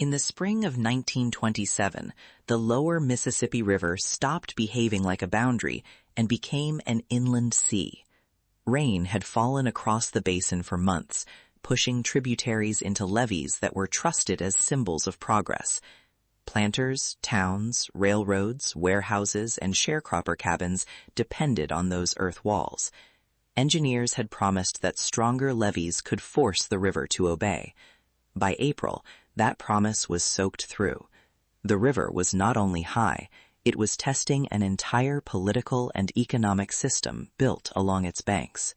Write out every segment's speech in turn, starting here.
In the spring of 1927, the lower Mississippi River stopped behaving like a boundary and became an inland sea. Rain had fallen across the basin for months, pushing tributaries into levees that were trusted as symbols of progress. Planters, towns, railroads, warehouses, and sharecropper cabins depended on those earth walls. Engineers had promised that stronger levees could force the river to obey. By April, that promise was soaked through. The river was not only high, it was testing an entire political and economic system built along its banks.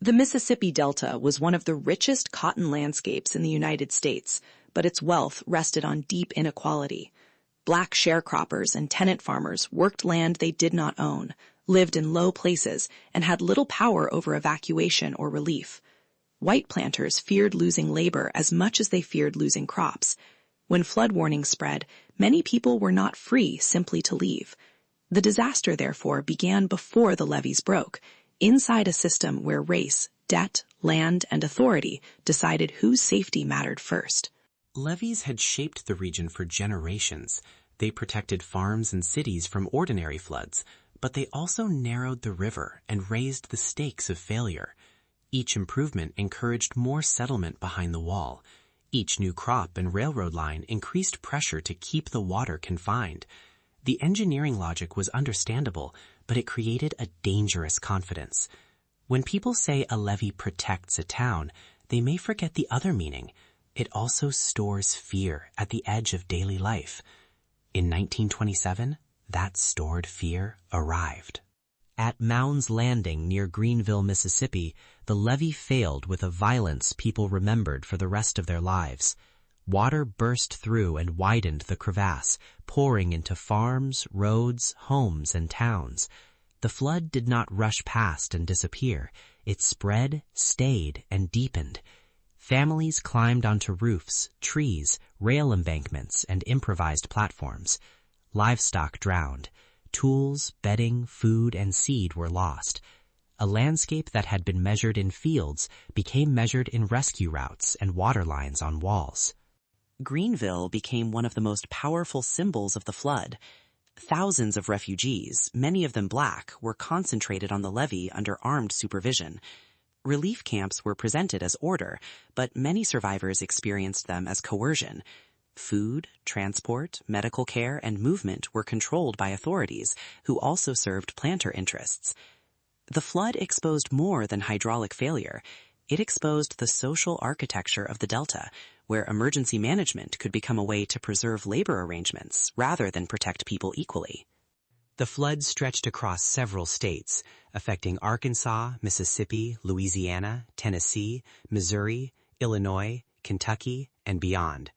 The Mississippi Delta was one of the richest cotton landscapes in the United States, but its wealth rested on deep inequality. Black sharecroppers and tenant farmers worked land they did not own, lived in low places, and had little power over evacuation or relief. White planters feared losing labor as much as they feared losing crops. When flood warnings spread, many people were not free simply to leave. The disaster, therefore, began before the levees broke, inside a system where race, debt, land, and authority decided whose safety mattered first. Levees had shaped the region for generations. They protected farms and cities from ordinary floods, but they also narrowed the river and raised the stakes of failure. Each improvement encouraged more settlement behind the wall. Each new crop and railroad line increased pressure to keep the water confined. The engineering logic was understandable, but it created a dangerous confidence. When people say a levee protects a town, they may forget the other meaning. It also stores fear at the edge of daily life. In 1927, that stored fear arrived. At Mound's Landing near Greenville, Mississippi, the levee failed with a violence people remembered for the rest of their lives. Water burst through and widened the crevasse, pouring into farms, roads, homes, and towns. The flood did not rush past and disappear. It spread, stayed, and deepened. Families climbed onto roofs, trees, rail embankments, and improvised platforms. Livestock drowned. Tools, bedding, food, and seed were lost. A landscape that had been measured in fields became measured in rescue routes and water lines on walls. Greenville became one of the most powerful symbols of the flood. Thousands of refugees, many of them black, were concentrated on the levee under armed supervision. Relief camps were presented as order, but many survivors experienced them as coercion. Food, transport, medical care, and movement were controlled by authorities, who also served planter interests. The flood exposed more than hydraulic failure. It exposed the social architecture of the Delta, where emergency management could become a way to preserve labor arrangements rather than protect people equally. The flood stretched across several states, affecting Arkansas, Mississippi, Louisiana, Tennessee, Missouri, Illinois, Kentucky, and beyond.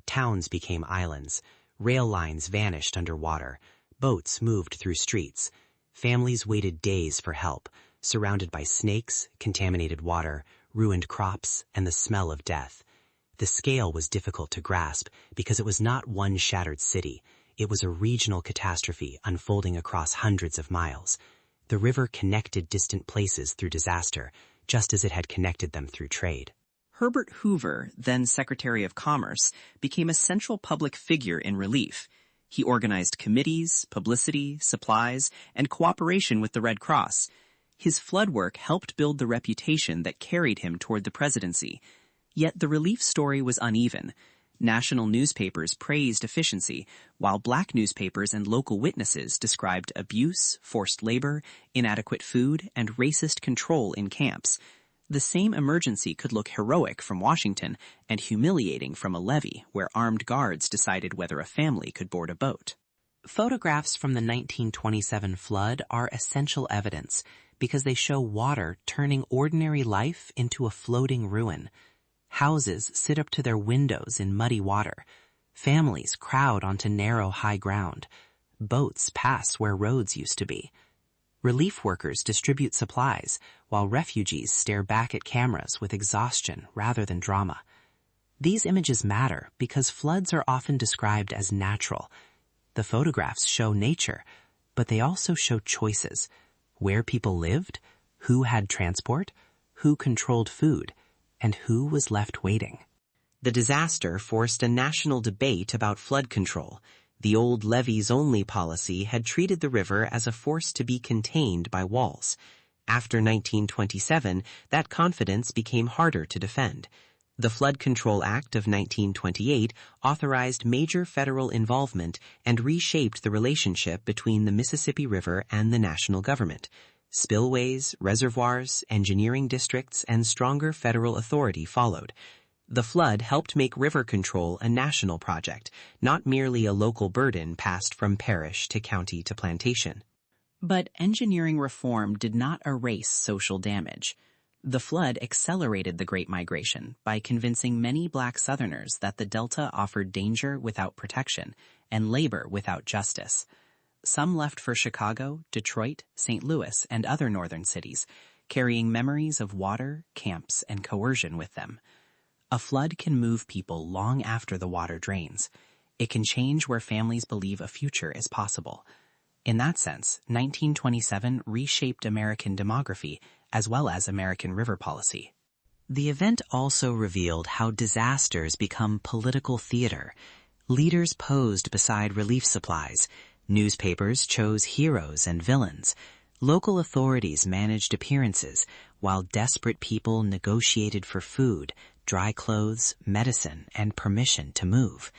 Towns became islands. Rail lines vanished underwater. Boats moved through streets. Families waited days for help, surrounded by snakes, contaminated water, ruined crops, and the smell of death. The scale was difficult to grasp because it was not one shattered city. It was a regional catastrophe unfolding across hundreds of miles. The river connected distant places through disaster, just as it had connected them through trade. Herbert Hoover, then Secretary of Commerce, became a central public figure in relief. He organized committees, publicity, supplies, and cooperation with the Red Cross. His flood work helped build the reputation that carried him toward the presidency. Yet the relief story was uneven. National newspapers praised efficiency, while black newspapers and local witnesses described abuse, forced labor, inadequate food, and racist control in camps. The same emergency could look heroic from Washington and humiliating from a levee where armed guards decided whether a family could board a boat. Photographs from the 1927 flood are essential evidence because they show water turning ordinary life into a floating ruin. Houses sit up to their windows in muddy water. Families crowd onto narrow high ground. Boats pass where roads used to be. Relief workers distribute supplies, while refugees stare back at cameras with exhaustion rather than drama. These images matter because floods are often described as natural. The photographs show nature, but they also show choices. Where people lived, who had transport, who controlled food, and who was left waiting. The disaster forced a national debate about flood control. The old levees-only policy had treated the river as a force to be contained by walls. After 1927, that confidence became harder to defend. The Flood Control Act of 1928 authorized major federal involvement and reshaped the relationship between the Mississippi River and the national government. Spillways, reservoirs, engineering districts, and stronger federal authority followed. The flood helped make river control a national project, not merely a local burden passed from parish to county to plantation. But engineering reform did not erase social damage. The flood accelerated the Great Migration by convincing many black Southerners that the Delta offered danger without protection and labor without justice. Some left for Chicago, Detroit, St. Louis, and other northern cities, carrying memories of water, camps, and coercion with them. A flood can move people long after the water drains. It can change where families believe a future is possible. In that sense, 1927 reshaped American demography as well as American river policy. The event also revealed how disasters become political theater. Leaders posed beside relief supplies. Newspapers chose heroes and villains. Local authorities managed appearances, while desperate people negotiated for food, dry clothes, medicine, and permission to move.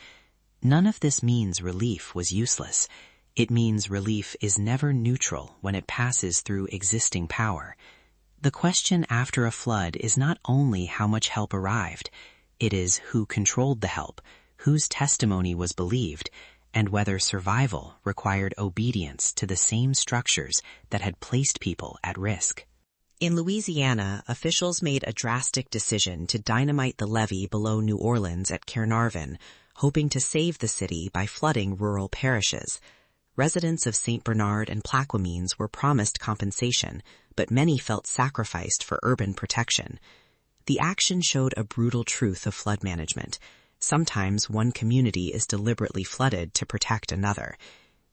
None of this means relief was useless. It means relief is never neutral when it passes through existing power. The question after a flood is not only how much help arrived, it is who controlled the help, whose testimony was believed, and whether survival required obedience to the same structures that had placed people at risk. In Louisiana, officials made a drastic decision to dynamite the levee below New Orleans at Caernarvon, hoping to save the city by flooding rural parishes. Residents of St. Bernard and Plaquemines were promised compensation, but many felt sacrificed for urban protection. The action showed a brutal truth of flood management. Sometimes one community is deliberately flooded to protect another.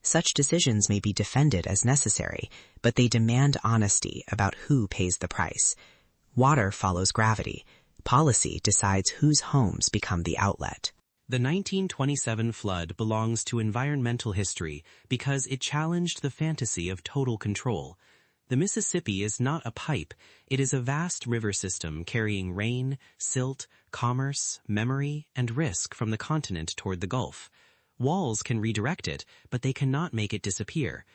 Such decisions may be defended as necessary, but they demand honesty about who pays the price. Water follows gravity. Policy decides whose homes become the outlet. The 1927 flood belongs to environmental history because it challenged the fantasy of total control. The Mississippi is not a pipe. It is a vast river system carrying rain, silt, commerce, memory, and risk from the continent toward the Gulf. Walls can redirect it, but they cannot make it disappear.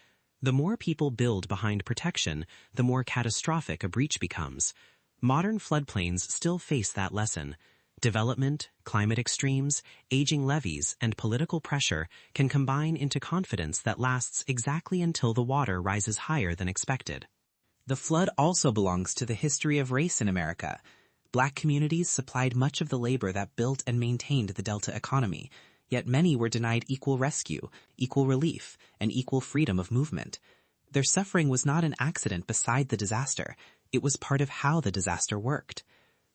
The more people build behind protection, the more catastrophic a breach becomes. Modern floodplains still face that lesson. Development, climate extremes, aging levees, and political pressure can combine into confidence that lasts exactly until the water rises higher than expected. The flood also belongs to the history of race in America. Black communities supplied much of the labor that built and maintained the Delta economy, yet many were denied equal rescue, equal relief, and equal freedom of movement. Their suffering was not an accident beside the disaster. It was part of how the disaster worked.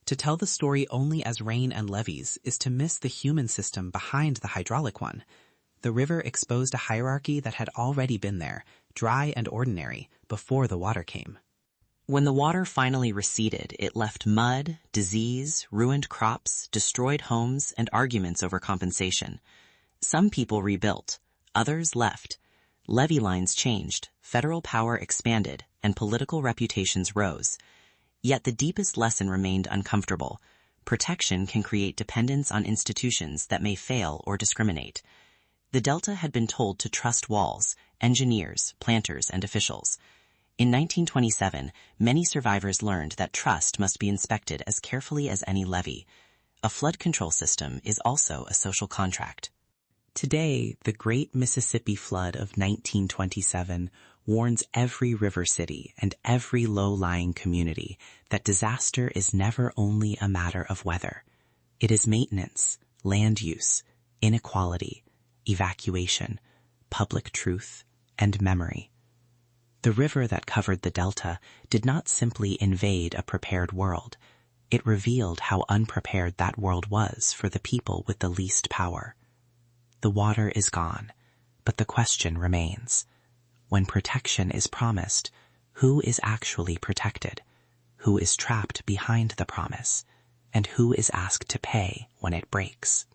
To tell the story only as rain and levees is to miss the human system behind the hydraulic one. The river exposed a hierarchy that had already been there, dry and ordinary, before the water came. When the water finally receded, it left mud, disease, ruined crops, destroyed homes, and arguments over compensation. Some people rebuilt, others left. Levee lines changed, federal power expanded, and political reputations rose. Yet the deepest lesson remained uncomfortable. Protection can create dependence on institutions that may fail or discriminate. The Delta had been told to trust walls, engineers, planters, and officials. In 1927, many survivors learned that trust must be inspected as carefully as any levee. A flood control system is also a social contract. Today, the Great Mississippi Flood of 1927 warns every river city and every low-lying community that disaster is never only a matter of weather. It is maintenance, land use, inequality, evacuation, public truth, and memory. The river that covered the Delta did not simply invade a prepared world. It revealed how unprepared that world was for the people with the least power. The water is gone, but the question remains. When protection is promised, who is actually protected? Who is trapped behind the promise? and who is asked to pay when it breaks.